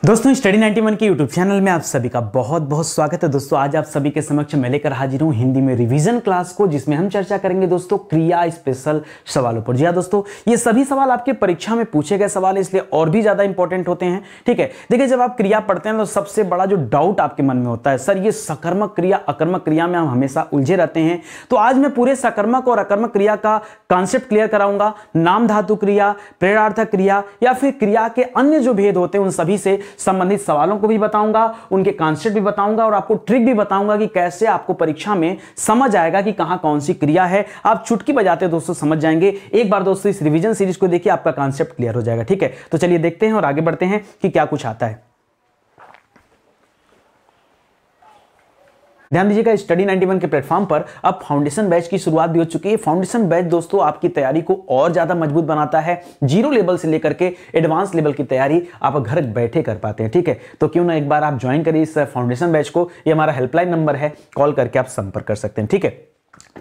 दोस्तों स्टडी 91 के YouTube channel में आप सभी का बहुत बहुत स्वागत है। दोस्तों आज आप सभी के समक्ष मैं लेकर हाजिर हूं हिंदी में रिवीजन क्लास को, जिसमें हम चर्चा करेंगे दोस्तों क्रिया स्पेशल सवालों पर। जी हाँ दोस्तों, ये सभी सवाल आपके परीक्षा में पूछे गए सवाल है, इसलिए और भी ज्यादा इंपॉर्टेंट होते हैं। ठीक है, देखिए जब आप क्रिया पढ़ते हैं तो सबसे बड़ा जो डाउट आपके मन में होता है, सर ये सकर्मक क्रिया अकर्मक क्रिया में हम हमेशा उलझे रहते हैं। तो आज मैं पूरे सकर्मक और अकर्मक क्रिया का कॉन्सेप्ट क्लियर कराऊंगा। नाम धातु क्रिया, प्रेरणार्थक क्रिया या फिर क्रिया के अन्य जो भेद होते हैं उन सभी से संबंधित सवालों को भी बताऊंगा, उनके कॉन्सेप्ट भी बताऊंगा और आपको ट्रिक भी बताऊंगा कि कैसे आपको परीक्षा में समझ आएगा कि कहां कौन सी क्रिया है। आप चुटकी बजाते दोस्तों समझ जाएंगे। एक बार दोस्तों इस रिवीजन सीरीज को देखिए, आपका कॉन्सेप्ट क्लियर हो जाएगा। ठीक है, तो चलिए देखते हैं और आगे बढ़ते हैं कि क्या कुछ आता है। ध्यान दीजिएगा, स्टडी 91 के प्लेटफॉर्म पर अब फाउंडेशन बैच की शुरुआत भी हो चुकी है। फाउंडेशन बैच दोस्तों आपकी तैयारी को और ज्यादा मजबूत बनाता है। जीरो लेवल से लेकर के एडवांस लेवल की तैयारी आप घर बैठे कर पाते हैं। ठीक है, तो क्यों ना एक बार आप ज्वाइन करिए इस फाउंडेशन बैच को। ये हमारा हेल्पलाइन नंबर है, कॉल करके आप संपर्क कर सकते हैं। ठीक है,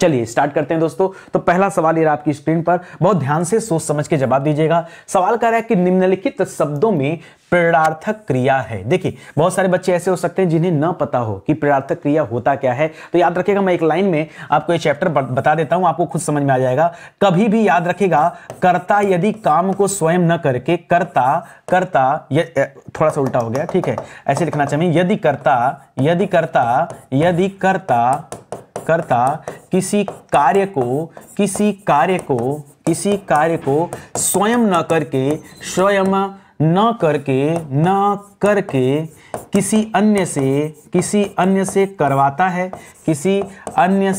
चलिए स्टार्ट करते हैं दोस्तों। तो पहला सवाल ये आपकी स्क्रीन पर, बहुत ध्यान से सोच समझ के जवाब दीजिएगा। सवाल कह रहा है कि निम्नलिखित शब्दों में प्रेरणार्थक क्रिया है। देखिए बहुत सारे बच्चे ऐसे हो सकते हैं जिन्हें न पता हो कि प्रेरणार्थक क्रिया होता क्या है। तो याद रखिएगा, मैं एक लाइन में आपको ये चैप्टर बता देता हूं, आपको खुद समझ में आ जाएगा। कभी भी याद रखिएगा, कर्ता यदि काम को स्वयं न करके कर्ता थोड़ा सा उल्टा हो गया, ठीक है, ऐसे लिखना चाहिए। यदि कर्ता किसी कार्य को स्वयं न करके किसी अन्य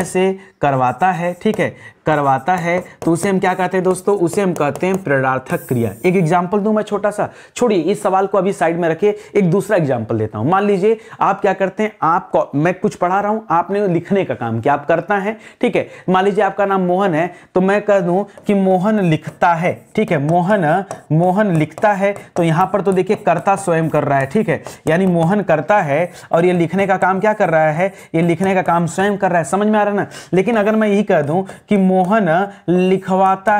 से करवाता है, ठीक है, करवाता है, तो उसे हम क्या कहते हैं दोस्तों? उसे हम कहते हैं प्रेरणार्थक क्रिया। एक एग्जांपल दूं मैं छोटा सा, छोड़िए इस सवाल को अभी साइड में रखिए, एक दूसरा एग्जांपल देता हूं। मान लीजिए आप क्या करते हैं, मैं कुछ पढ़ा रहा हूं, आपने लिखने का काम किया, आप करता है। ठीक है, मान लीजिए आपका नाम मोहन है, तो मैं कह दूं कि मोहन लिखता है। ठीक है, मोहन लिखता है, तो यहां पर तो देखिए कर्ता स्वयं कर रहा है। ठीक है, यानी मोहन करता है और ये लिखने का काम क्या कर रहा है? ये लिखने का काम स्वयं कर रहा है। समझ में आ रहा है ना? लेकिन अगर मैं यही कह दूं कि मोहन लिखवाता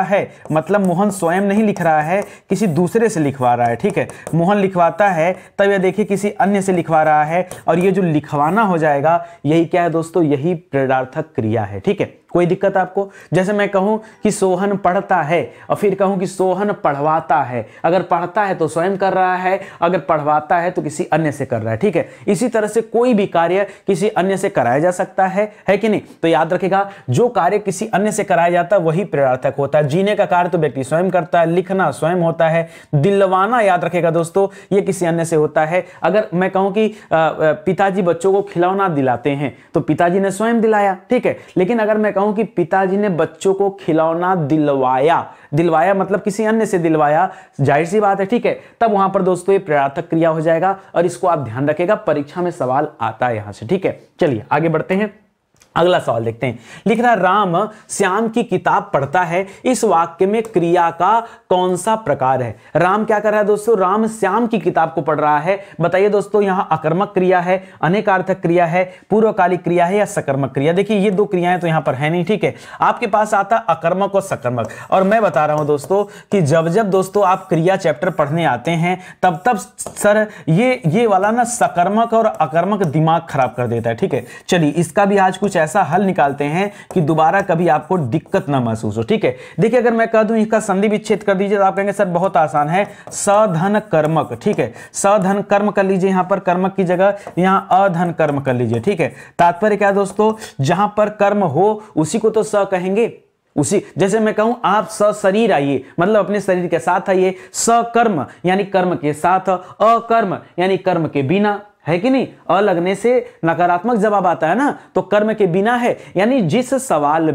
है, मतलब मोहन स्वयं नहीं लिख रहा है, किसी दूसरे से लिखवा रहा है। ठीक है, मोहन लिखवाता है, तब यह देखिए किसी अन्य से लिखवा रहा है, और ये जो लिखवाना हो जाएगा, यही क्या है दोस्तों? यही प्रेरणार्थक क्रिया है। ठीक है, कोई दिक्कत आपको? जैसे मैं कहूं कि सोहन पढ़ता है और फिर कहूं कि सोहन पढ़वाता है। अगर पढ़ता है तो स्वयं कर रहा है, अगर पढ़वाता है तो किसी अन्य से कर रहा है। ठीक है, इसी तरह से कोई भी कार्य किसी अन्य से कराया जा सकता है कि नहीं? तो याद रखिएगा, जो कार्य किसी अन्य से कराया जाता है वही प्रेरणार्थक होता है। जीने का कार्य तो व्यक्ति स्वयं करता है, लिखना स्वयं होता है, दिलवाना याद रखिएगा दोस्तों, ये किसी अन्य से होता है। अगर मैं कहूं कि पिताजी बच्चों को खिलौना दिलाते हैं, तो पिताजी ने स्वयं दिलाया। ठीक है, लेकिन अगर मैं कहूं कि पिताजी ने बच्चों को खिलौना दिलवाया मतलब किसी अन्य से दिलवाया, जाहिर सी बात है। ठीक है, तब वहां पर दोस्तों ये प्रेरणार्थक क्रिया हो जाएगा, और इसको आप ध्यान रखिएगा, परीक्षा में सवाल आता है यहां से। ठीक है, चलिए आगे बढ़ते हैं, अगला सवाल देखते हैं। लिख रहा, राम श्याम की किताब पढ़ता है, इस वाक्य में क्रिया का कौन सा प्रकार है? राम क्या कर रहा है दोस्तों? राम श्याम की किताब को पढ़ रहा है। बताइए दोस्तों, यहां अकर्मक क्रिया है, अनेकार्थक क्रिया है, पूर्वकालिक क्रिया है या सकर्मक क्रिया? देखिए ये दो क्रियाएं तो यहां पर है नहीं। ठीक है, आपके पास आता अकर्मक और सकर्मक, और मैं बता रहा हूं दोस्तों कि जब दोस्तों आप क्रिया चैप्टर पढ़ने आते हैं, तब सर ये वाला ना सकर्मक और अकर्मक दिमाग खराब कर देता है। ठीक है, चलिए इसका भी आज कुछ ऐसा हल निकालते हैं कि दोबारा कभी आपको दिक्कत ना महसूस हो। ठीक है, देखिए अगर मैं कह दूं इसका संधि विच्छेद कर दीजिए, तो आप कहेंगे सर बहुत आसान है, सधन कर्मक। ठीक है, सधन कर्म कर लीजिए, यहां पर कर्मक की जगह यहां अधन कर्म कर लीजिए। ठीक है, तात्पर्य क्या दोस्तों? जहां पर कर्म हो उसी को तो स कहेंगे। उसी जैसे मैं कहूं आप सशरीर आइए, मतलब अपने शरीर के साथ आइए, सकर्म यानी कर्म के साथ, अकर्म यानी कर्म के बिना, है कि नहीं? अ लगने से नकारात्मक जवाब आता है ना, तो कर्म के बिना है, यानी जिस सवाल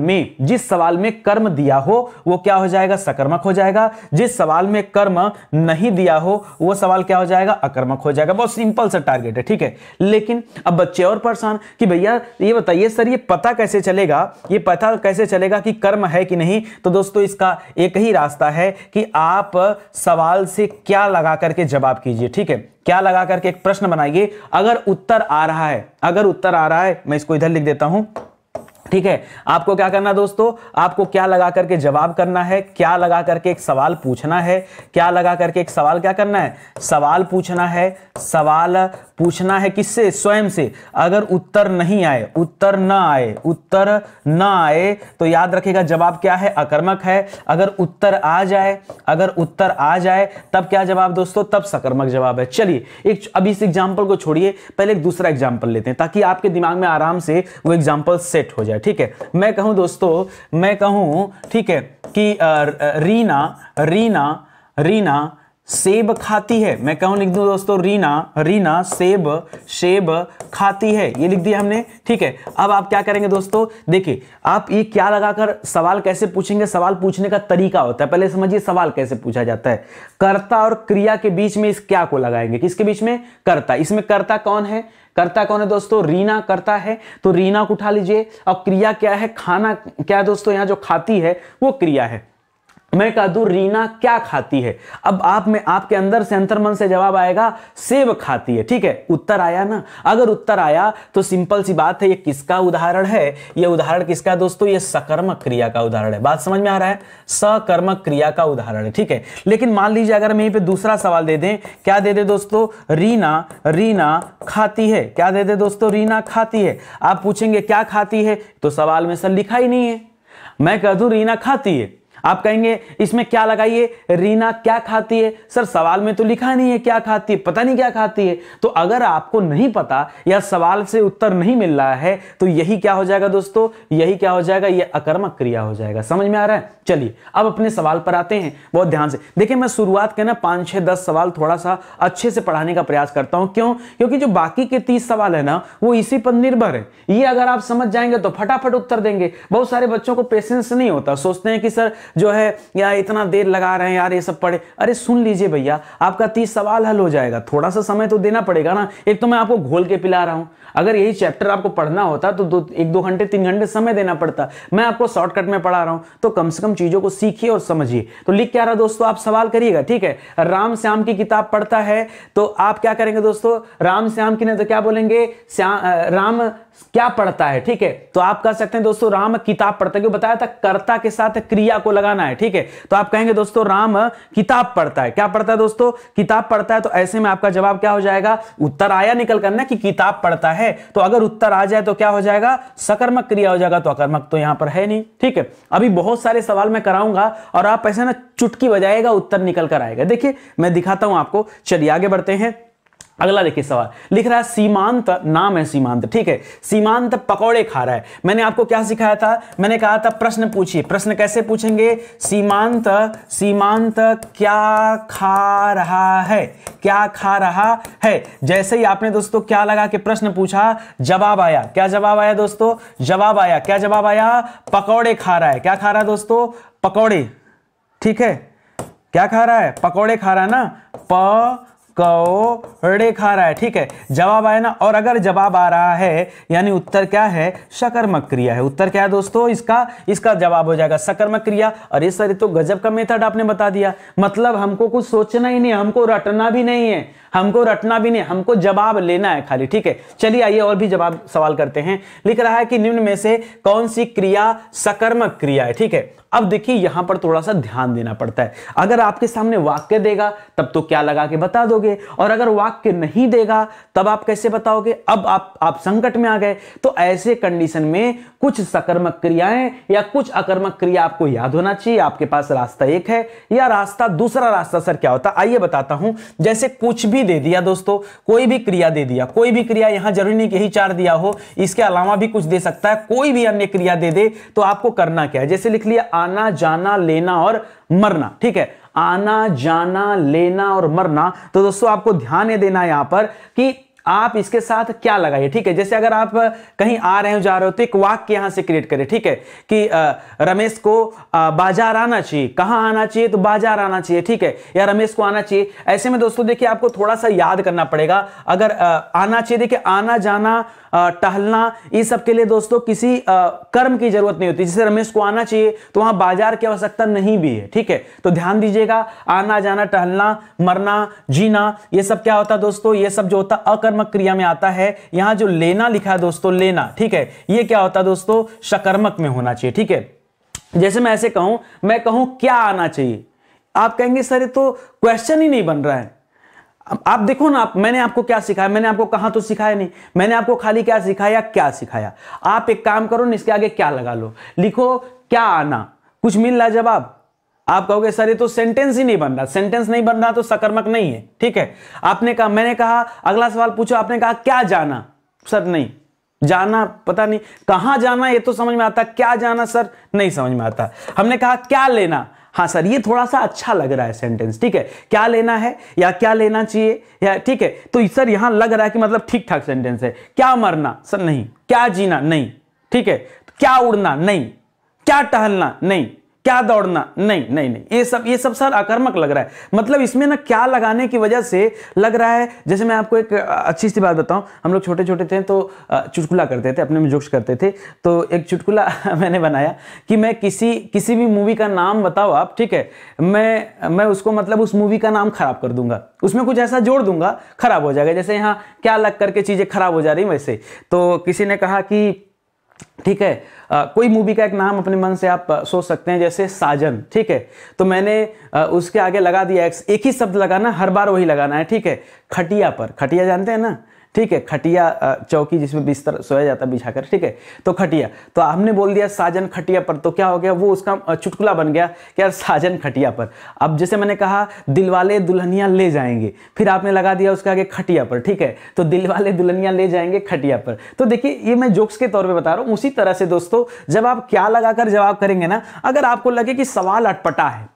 में कर्म दिया हो वो क्या हो जाएगा? सकर्मक हो जाएगा। जिस सवाल में कर्म नहीं दिया हो वो सवाल क्या हो जाएगा? अकर्मक हो जाएगा। बहुत सिंपल सा टारगेट है। ठीक है, लेकिन अब बच्चे और परेशान कि भैया ये बताइए सर, ये पता कैसे चलेगा कि कर्म है कि नहीं? तो दोस्तों इसका एक ही रास्ता है कि आप सवाल से क्या लगा करके जवाब कीजिए। ठीक है, क्या लगा करके एक प्रश्न बनाइए। अगर उत्तर आ रहा है, मैं इसको इधर लिख देता हूं, ठीक है। आपको क्या करना दोस्तों, आपको क्या लगा करके जवाब करना है, क्या लगा करके एक सवाल पूछना है, क्या लगा करके एक सवाल क्या करना है, सवाल पूछना है। सवाल पूछना है किससे, स्वयं से। अगर उत्तर नहीं आए, उत्तर ना आए, उत्तर ना आए तो याद रखिएगा जवाब क्या है, अकर्मक है। अगर उत्तर आ जाए, अगर उत्तर आ जाए तब क्या जवाब दोस्तों, तब सकर्मक जवाब है। चलिए एक अभी इस एग्जांपल को छोड़िए, पहले एक दूसरा एग्जांपल लेते हैं ताकि आपके दिमाग में आराम से वो एग्जांपल सेट हो जाए। ठीक है, मैं कहूं दोस्तों, मैं कहूं ठीक है कि रीना सेब खाती है। मैं कहूं, लिख दूं दोस्तों, रीना सेब खाती है, ये लिख दिया हमने। ठीक है, अब आप क्या करेंगे दोस्तों, देखिए आप ये क्या लगाकर सवाल कैसे पूछेंगे, सवाल पूछने का तरीका होता है। पहले समझिए सवाल कैसे पूछा जाता है। कर्ता और क्रिया के बीच में इस क्या को लगाएंगे, किसके बीच में, कर्ता। इसमें कर्ता कौन है, कर्ता कौन है दोस्तों, रीना करता है, तो रीना को उठा लीजिए। और क्रिया क्या है, खाना क्या है दोस्तों, यहां जो खाती है वो क्रिया है। मैं कह दूं रीना क्या खाती है, अब आप में आपके अंदर से अंतर्मन से जवाब आएगा सेब खाती है। ठीक है, उत्तर आया ना। अगर उत्तर आया तो सिंपल सी बात है, ये किसका उदाहरण है, ये उदाहरण किसका है दोस्तों, ये सकर्मक क्रिया का उदाहरण है। बात समझ में आ रहा है, सकर्मक क्रिया का उदाहरण है। ठीक है, लेकिन मान लीजिए अगर हम यहीं पे दूसरा सवाल दे दें, क्या दे दे दोस्तों, रीना खाती है। क्या दे दे दोस्तों, रीना खाती है। आप पूछेंगे क्या खाती है, तो सवाल में सर लिखा ही नहीं है। मैं कह दूं रीना खाती है, आप कहेंगे इसमें क्या लगाइए, रीना क्या खाती है। सर सवाल में तो लिखा नहीं है क्या खाती है, पता नहीं क्या खाती है। तो अगर आपको नहीं पता या सवाल से उत्तर नहीं मिल रहा है तो यही क्या हो जाएगा दोस्तों, यही क्या हो जाएगा, ये अकर्मक क्रिया हो जाएगा। समझ में आ रहा है। चलिए अब अपने सवाल पर आते हैं, बहुत ध्यान से देखिए। मैं शुरुआत के ना 5, 6, 10 सवाल थोड़ा सा अच्छे से पढ़ाने का प्रयास करता हूं। क्यों, क्योंकि जो बाकी के 30 सवाल है ना वो इसी पर निर्भर है। ये अगर आप समझ जाएंगे तो फटाफट उत्तर देंगे। बहुत सारे बच्चों को पेशेंस नहीं होता, सोचते हैं कि सर जो है या इतना देर लगा रहे हैं यार ये सब पढ़े। अरे सुन लीजिए भैया, आपका 30 सवाल हल हो जाएगा। थोड़ा सा समय तो देना पड़ेगा ना। एक तो मैं आपको घोल के पिला रहा हूं, अगर यही चैप्टर आपको पढ़ना होता तो 1-2 घंटे 3 घंटे समय देना पड़ता। मैं आपको शॉर्टकट में पढ़ा रहा हूं, तो कम से कम चीजों को सीखिए और समझिए। तो लिख क्या रहा दोस्तों, आप सवाल करिएगा। ठीक है, राम श्याम की किताब पढ़ता है, तो आप क्या करेंगे दोस्तों, राम श्याम की नहीं तो क्या बोलेंगे, राम क्या पढ़ता है। ठीक है, तो आप कह सकते हैं दोस्तों राम किताब पढ़ता है, क्यों बताया था, कर्ता के साथ क्रिया को लगाना है। ठीक है, तो आप कहेंगे दोस्तों राम किताब पढ़ता है। क्या पढ़ता है दोस्तों, किताब पढ़ता है। तो ऐसे में आपका जवाब क्या हो जाएगा, उत्तर आया निकल करना कि किताब पढ़ता है। तो अगर उत्तर आ जाए तो क्या हो जाएगा, सकर्मक क्रिया हो जाएगा। तो अकर्मक तो यहां पर है नहीं। ठीक है, अभी बहुत सारे सवाल मैं कराऊंगा और आप ऐसे ना चुटकी बजाएगा, उत्तर निकल कर आएगा। देखिए मैं दिखाता हूं आपको। चलिए आगे बढ़ते हैं। अगला देखिए सवाल लिख रहा है, सीमांत, नाम है सीमांत। ठीक है, सीमांत पकौड़े खा रहा है। मैंने आपको क्या सिखाया था, मैंने कहा था प्रश्न पूछिए। प्रश्न कैसे पूछेंगे, सीमांत क्या खा रहा है, क्या खा रहा है। जैसे ही आपने दोस्तों क्या लगा के प्रश्न पूछा, जवाब आया। क्या जवाब आया दोस्तों, जवाब आया। क्या जवाब आया, पकौड़े खा रहा है। क्या खा रहा है दोस्तों, पकौड़े। ठीक है, क्या खा रहा है, पकौड़े खा रहा है ना, पकौड़े खा रहा है। ठीक है, जवाब आया ना। और अगर जवाब आ रहा है यानी उत्तर क्या है, सकर्मक क्रिया है। उत्तर क्या है दोस्तों, इसका जवाब हो जाएगा सकर्मक क्रिया। अरे सर तो गजब का मेथड आपने बता दिया। मतलब हमको कुछ सोचना ही नहीं, हमको रटना भी नहीं है, हमको जवाब लेना है खाली। ठीक है, चलिए आइए और भी जवाब सवाल करते हैं। लिख रहा है कि निम्न में से कौन सी क्रिया सकर्मक क्रिया है। ठीक है, अब देखिए यहां पर थोड़ा सा ध्यान देना पड़ता है। अगर आपके सामने वाक्य देगा तब तो क्या लगा के बता दोगे, और अगर वाक्य नहीं देगा तब आप कैसे बताओगे। अब आप संकट में आ गए। तो ऐसे कंडीशन में कुछ सकर्मक क्रियाएं या कुछ अकर्मक क्रिया आपको याद होना चाहिए। आपके पास रास्ता एक है या रास्ता दूसरा रास्ता सर क्या होता, आइए बताता हूं। जैसे कुछ भी दे दिया दोस्तों, कोई भी क्रिया दे दिया, कोई भी क्रिया, यहां जरूरी नहीं कि यही 4 दिया हो, इसके अलावा भी कुछ दे सकता है। कोई भी अन्य क्रिया दे दे तो आपको करना क्या है, जैसे लिख लिया आना जाना लेना और मरना। ठीक है, आना जाना लेना और मरना। तो दोस्तों आपको ध्यान ये देना है यहां पर कि आप इसके साथ क्या लगाइए। ठीक है, जैसे अगर आप कहीं आ रहे हो जा रहे हो तो एक वाक्य यहां से क्रिएट करें। ठीक है, कि रमेश को बाजार आना चाहिए। कहां आना चाहिए, तो बाजार आना चाहिए। ठीक है, या रमेश को आना चाहिए। ऐसे में दोस्तों देखिए आपको थोड़ा सा याद करना पड़ेगा। अगर आना चाहिए, देखिए आना जाना टहलना, इस सब के लिए दोस्तों किसी कर्म की जरूरत नहीं होती। जैसे रमेश को आना चाहिए तो वहां बाजार की आवश्यकता नहीं भी है। ठीक है, तो ध्यान दीजिएगा, आना जाना टहलना मरना जीना, ये सब क्या होता है दोस्तों, ये सब जो होता है अकर्मक सकर्मक क्रिया में आता है। यहां जो लेना लिखा है दोस्तों, लेना, ठीक है, ये क्या होता है दोस्तों, सकर्मक में होना चाहिए, ठीक है। जैसे मैं ऐसे कहूं, मैं कहूं क्या आना चाहिए, आप कहेंगे सर ये तो क्वेश्चन ही नहीं बन रहा है। आप देखो ना, मैंने आपको क्या सिखाया, मैंने आपको कहां तो सिखाया नहीं, मैंने आपको खाली क्या सिखाया, क्या सिखाया। आप एक काम करो, इसके आगे क्या लगा लो, लिखो क्या आना, कुछ मिल रहा जवाब। आप कहोगे सर ये तो सेंटेंस ही नहीं बन रहा, सेंटेंस नहीं बन रहा तो सकर्मक नहीं है, ठीक है। आपने कहा, मैंने कहा, अगला सवाल पूछो, आपने कहा क्या जाना, सर नहीं जाना, पता नहीं कहां जाना, ये तो समझ में आता, क्या जाना सर नहीं समझ में आता। हमने कहा क्या लेना, हाँ सर ये थोड़ा सा अच्छा लग रहा है सेंटेंस, ठीक है, क्या लेना है या क्या लेना चाहिए, या ठीक है, तो सर यहां लग रहा है कि मतलब ठीक ठाक सेंटेंस है। क्या मरना, सर नहीं। क्या जीना, नहीं, ठीक है। क्या उड़ना, नहीं। क्या टहलना, नहीं। क्या दौड़ना, नहीं नहीं नहीं, ये सब सर आकर्मक लग रहा है। मतलब इसमें ना क्या लगाने की वजह से लग रहा है, जैसे मैं आपको एक अच्छी सी बात बताऊं, हम लोग छोटे छोटे थे तो चुटकुला करते थे, अपने में जोक्स करते थे। तो एक चुटकुला मैंने बनाया कि मैं किसी भी मूवी का नाम बताओ आप, ठीक है, मैं उसको मतलब उस मूवी का नाम खराब कर दूंगा, उसमें कुछ ऐसा जोड़ दूंगा, खराब हो जाएगा। जैसे यहाँ क्या लग करके चीजें खराब हो जा रही वैसे। तो किसी ने कहा कि ठीक है, कोई मूवी का एक नाम अपने मन से आप सोच सकते हैं, जैसे साजन, ठीक है। तो मैंने उसके आगे लगा दिया एक ही शब्द लगाना, हर बार वही लगाना है, ठीक है। खटिया पर, खटिया जानते हैं ना, ठीक है, खटिया चौकी जिसमें बिस्तर सोया जाता बिछाकर, ठीक है, तो खटिया। तो हमने बोल दिया साजन खटिया पर, तो क्या हो गया, वो उसका चुटकुला बन गया कि यार साजन खटिया पर। अब जैसे मैंने कहा दिलवाले दुल्हनिया ले जाएंगे, फिर आपने लगा दिया उसके आगे खटिया पर, ठीक है, तो दिलवाले दुल्हनिया ले जाएंगे खटिया पर। तो देखिए ये मैं जोक्स के तौर पर बता रहा हूं। उसी तरह से दोस्तों जब आप क्या लगाकर जवाब करेंगे ना, अगर आपको लगे कि सवाल अटपटा है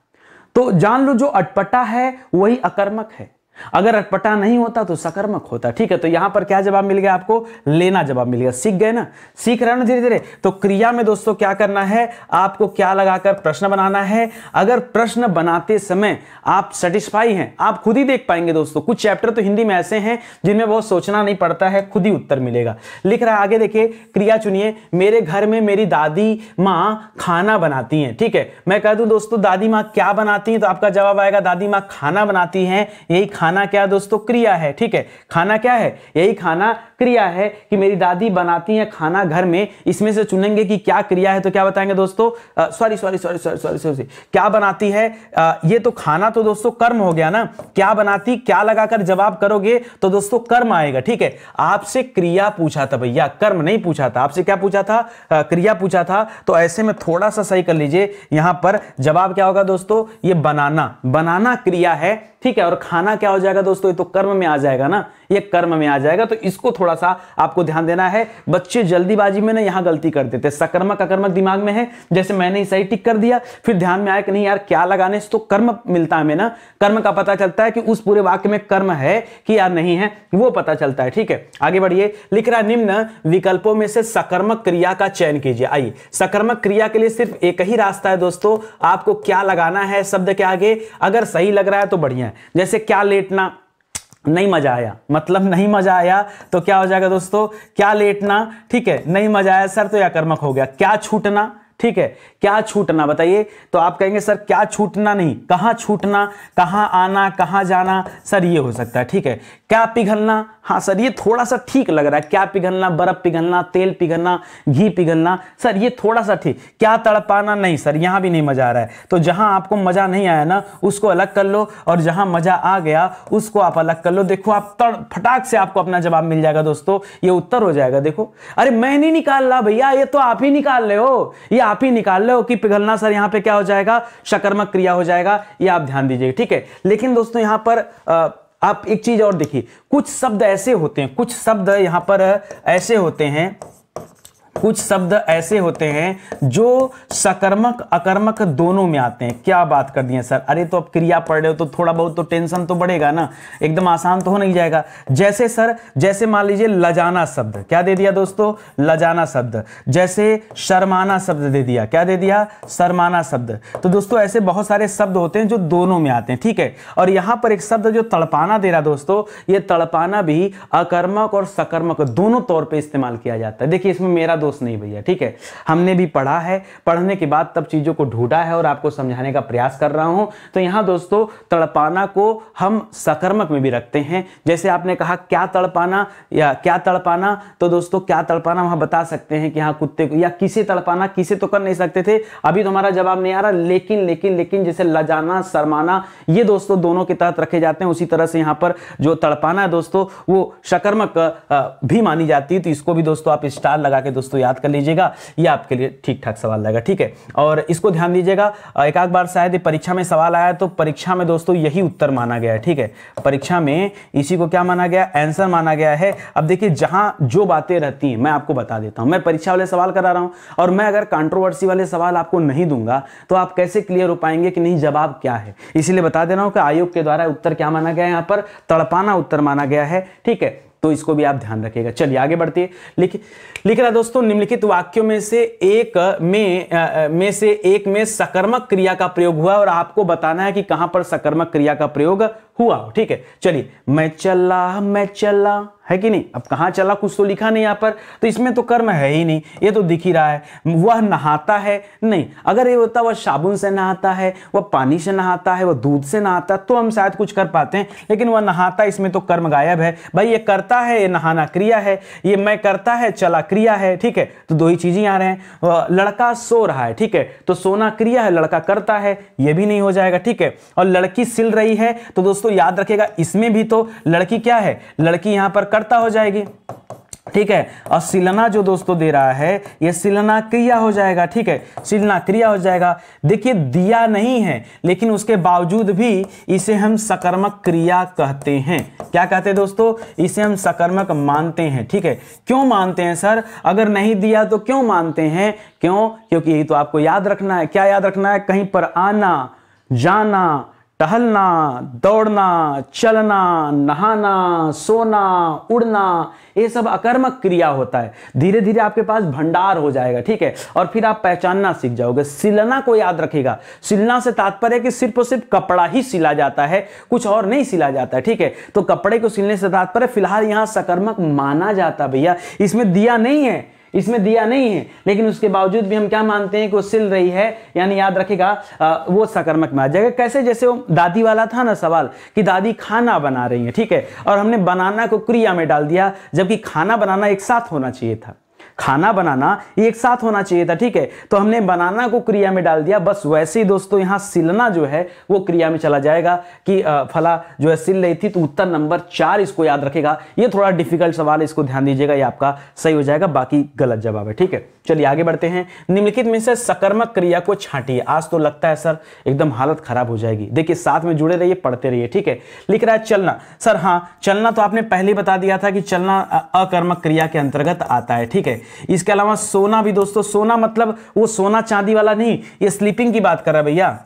तो जान लो जो अटपटा है वही अकर्मक है, अगर अटपटा नहीं होता तो सकर्मक होता, ठीक है। तो यहां पर क्या जवाब मिल गया आपको, लेना जवाब मिल गया। सीख गए ना, सीख रहे हो ना धीरे धीरे। तो क्रिया में दोस्तों क्या करना है, आपको क्या लगाकर प्रश्न बनाना है। अगर प्रश्न बनाते समय आप सेटिस्फाई हैं, आप खुद ही देख पाएंगे दोस्तों। कुछ चैप्टर तो हिंदी में ऐसे हैं जिनमें बहुत सोचना नहीं पड़ता है, खुद ही उत्तर मिलेगा। लिख रहा है आगे, देखिए क्रिया चुनिए, मेरे घर में मेरी दादी माँ खाना बनाती हैं, ठीक है। मैं कह दूं दोस्तों दादी माँ क्या बनाती हैं, तो आपका जवाब आएगा दादी माँ खाना बनाती हैं। यही खाना क्या दोस्तों, क्रिया है, ठीक है। खाना क्या है, यही खाना क्रिया है कि मेरी दादी बनाती हैं खाना घर में। इसमें से चुनेंगे कि क्या क्रिया है, तो क्या बताएंगे दोस्तों, सॉरी क्या बनाती है, ये तो खाना तो दोस्तों कर्म हो गया ना। क्या बनाती, क्या लगाकर जवाब करोगे तो दोस्तों कर्म आएगा, ठीक है। आपसे क्रिया पूछा था भैया, कर्म नहीं पूछा था। आपसे क्या पूछा था, क्रिया पूछा था। तो ऐसे में थोड़ा सा सही कर लीजिए, यहां पर जवाब क्या होगा दोस्तों, ये बनाना क्रिया है, ठीक है। और खाना क्या हो जाएगा दोस्तों, ये तो कर्म में आ जाएगा ना, ये कर्म में आ जाएगा। तो इसको थोड़ा सा आपको ध्यान देना है। बच्चे जल्दीबाजी में ना यहां गलती कर देते, सकर्मक अकर्मक दिमाग में है, जैसे मैंने ही सही टिक कर दिया, फिर ध्यान में आया कि नहीं यार क्या लगाने से तो कर्म मिलता है हमें ना, कर्म का पता चलता है कि उस पूरे वाक्य में कर्म है कि या नहीं है, वो पता चलता है, ठीक है। आगे बढ़िए, लिख रहा निम्न विकल्पों में से सकर्मक क्रिया का चयन कीजिए। आइए, सकर्मक क्रिया के लिए सिर्फ एक ही रास्ता है दोस्तों, आपको क्या लगाना है शब्द के आगे। अगर सही लग रहा है तो बढ़िया है, जैसे क्या लेटना, नहीं मजा आया, मतलब नहीं मजा आया तो क्या हो जाएगा दोस्तों, क्या लेटना, ठीक है। नहीं मजा आया सर तो यह कर्मक हो गया। क्या छूटना, ठीक है, क्या छूटना बताइए, तो आप कहेंगे सर क्या छूटना नहीं, कहां छूटना, कहां आना, कहां जाना, सर ये हो सकता है, ठीक है। क्या पिघलना, हाँ सर ये थोड़ा सा ठीक लग रहा है, क्या पिघलना, बर्फ पिघलना, तेल पिघलना, घी पिघलना, सर ये थोड़ा सा ठीक। क्या तड़पाना, नहीं सर यहां भी नहीं मजा आ रहा है। तो जहां आपको मजा नहीं आया ना उसको अलग कर लो, और जहां मजा आ गया उसको आप अलग कर लो। देखो आप फटाक से आपको अपना जवाब मिल जाएगा दोस्तों, ये उत्तर हो जाएगा। देखो, अरे मैं नहीं निकाल रहा भैया, ये तो आप ही निकाल रहे हो, ये आप ही निकाल रहे हो कि पिघलना सर यहां पे क्या हो जाएगा, सकर्मक क्रिया हो जाएगा, ये आप ध्यान दीजिए, ठीक है। लेकिन दोस्तों यहां पर आप एक चीज और देखिए, कुछ शब्द ऐसे होते हैं, कुछ शब्द यहां पर ऐसे होते हैं, कुछ शब्द ऐसे होते हैं जो सकर्मक अकर्मक दोनों में आते हैं। क्या बात कर दिए सर, अरे तो अब क्रिया पढ़ रहे हो तो थोड़ा बहुत तो टेंशन तो बढ़ेगा ना, एकदम आसान तो हो नहीं जाएगा। जैसे सर, जैसे मान लीजिए लजाना शब्द, क्या दे दिया दोस्तों, लजाना शब्द। जैसे शर्माना शब्द दे दिया, क्या दे दिया, शर्माना शब्द। तो दोस्तों ऐसे बहुत सारे शब्द होते हैं जो दोनों में आते हैं, ठीक है। और यहां पर एक शब्द जो तड़पाना दे रहा दोस्तों, ये तड़पाना भी अकर्मक और सकर्मक दोनों तौर पर इस्तेमाल किया जाता है। देखिए इसमें मेरा दोष नहीं भैया, ठीक है। हमने भी पढ़ा है, पढ़ने के बाद तब चीजों को ढूंढा है और आपको समझाने का प्रयास कर रहा हूं। तो यहां दोस्तों तड़पाना को हम सकर्मक में भी रखते हैं। जैसे आपने कहा क्या तड़पाना या क्या तड़पाना, तो दोस्तों क्या तड़पाना वहां बता सकते हैं कि हाँ कुत्ते को, या किसे तड़पाना, किसे तो कर नहीं सकते थे, अभी तो हमारा जवाब नहीं आ रहा। लेकिन लेकिन लेकिन जैसे लजाना, शर्माना, ये दोस्तों दोनों के तहत रखे जाते हैं। उसी तरह से यहां पर जो तड़पाना है दोस्तों वो सकर्मक भी मानी जाती है। तो इसको भी दोस्तों आप स्टार लगा के दोस्तों याद कर लीजिएगा, ये आपके लिए ठीक ठाक सवाल रहेगा, ठीक है। और इसको ध्यान दीजिएगा, एक आध बार शायद परीक्षा में सवाल आया तो परीक्षा में दोस्तों यही उत्तर माना गया है, ठीक है। परीक्षा में इसी को क्या माना गया, आंसर माना गया है। अब देखिए जहां जो बातें रहती हैं मैं आपको बता देता हूं, मैं परीक्षा वाले सवाल करा रहा हूं और मैं अगर कंट्रोवर्सी वाले सवाल आपको नहीं दूंगा तो आप कैसे क्लियर हो पाएंगे कि नहीं जवाब क्या है। इसीलिए बता दे रहा हूं कि आयोग के द्वारा उत्तर क्या माना गया है, यहां पर तड़पाना उत्तर माना गया है, ठीक है। तो इसको भी आप ध्यान रखिएगा। चलिए आगे बढ़ते हैं। लिख रहा दोस्तों, निम्नलिखित वाक्यों में से एक में सकर्मक क्रिया का प्रयोग हुआ और आपको बताना है कि कहां पर सकर्मक क्रिया का प्रयोग हुआ, ठीक है। चलिए, मैं चला है कि नहीं। अब कहां चला कुछ तो लिखा नहीं यहां पर, तो इसमें तो कर्म है ही नहीं, ये तो दिख ही रहा है। वह नहाता है, नहीं, अगर ये होता वह साबुन से नहाता है, वह पानी से नहाता है, वह दूध से नहाता है, तो हम शायद कुछ कर पाते हैं। लेकिन वह नहाता, इसमें तो कर्म गायब है भाई। ये करता है, ये नहाना क्रिया है, ये मैं करता है चला क्रिया है, ठीक है। तो दो ही चीजें आ रहे हैं। लड़का सो रहा है, ठीक है, तो सोना क्रिया है, लड़का करता है, ये भी नहीं हो जाएगा, ठीक है। और लड़की सिल रही है, तो दोस्तों याद रखेगा इसमें भी तो लड़की क्या है, लड़की यहां पर कर्ता हो जाएगी, ठीक है। और सिलना जो दोस्तों दे रहा है ये सिलना क्रिया हो जाएगा, ठीक है, सिलना क्रिया हो जाएगा। देखिए दिया नहीं है लेकिन उसके बावजूद भी इसे हम सकर्मक क्रिया कहते हैं। क्या कहते हैं दोस्तों, इसे हम सकर्मक मानते हैं, ठीक है। क्यों मानते हैं सर, अगर नहीं दिया तो क्यों मानते हैं, क्यों, क्योंकि यही तो आपको याद रखना है। क्या याद रखना है, कहीं पर आना, जाना, टहलना, दौड़ना, चलना, नहाना, सोना, उड़ना, ये सब अकर्मक क्रिया होता है। धीरे धीरे आपके पास भंडार हो जाएगा, ठीक है, और फिर आप पहचानना सीख जाओगे। सिलना को याद रखेगा, सिलना से तात्पर्य है कि सिर्फ और सिर्फ कपड़ा ही सिला जाता है, कुछ और नहीं सिला जाता है, ठीक है। तो कपड़े को सिलने से तात्पर्य फिलहाल यहां सकर्मक माना जाता भैया। इसमें दिया नहीं है, इसमें दिया नहीं है, लेकिन उसके बावजूद भी हम क्या मानते हैं कि वो सिल रही है, यानी याद रखेगा वो सकर्मक में आ जाएगा। कैसे, जैसे वो दादी वाला था ना सवाल कि दादी खाना बना रही है, ठीक है, और हमने बनाना को क्रिया में डाल दिया, जबकि खाना बनाना एक साथ होना चाहिए था, खाना बनाना ये एक साथ होना चाहिए था, ठीक है। तो हमने बनाना को क्रिया में डाल दिया। बस वैसे ही दोस्तों यहां सिलना जो है वो क्रिया में चला जाएगा कि फला जो है सिल रही थी। तो उत्तर नंबर 4 इसको याद रखेगा। ये थोड़ा डिफिकल्ट सवाल है, इसको ध्यान दीजिएगा, ये आपका सही हो जाएगा, बाकी गलत जवाब है, ठीक है। चलिए आगे बढ़ते हैं। निम्नलिखित में से सकर्मक क्रिया को छांटिए। आज तो लगता है सर एकदम हालत खराब हो जाएगी। देखिए साथ में जुड़े रहिए, पढ़ते रहिए, ठीक है। लिख रहा है चलना। सर हाँ, चलना तो आपने पहले ही बता दिया था कि चलना अकर्मक क्रिया के अंतर्गत आता है, ठीक है। इसके अलावा सोना भी दोस्तों, सोना मतलब वो सोना चांदी वाला नहीं, ये स्लीपिंग की बात कर रहा है भैया।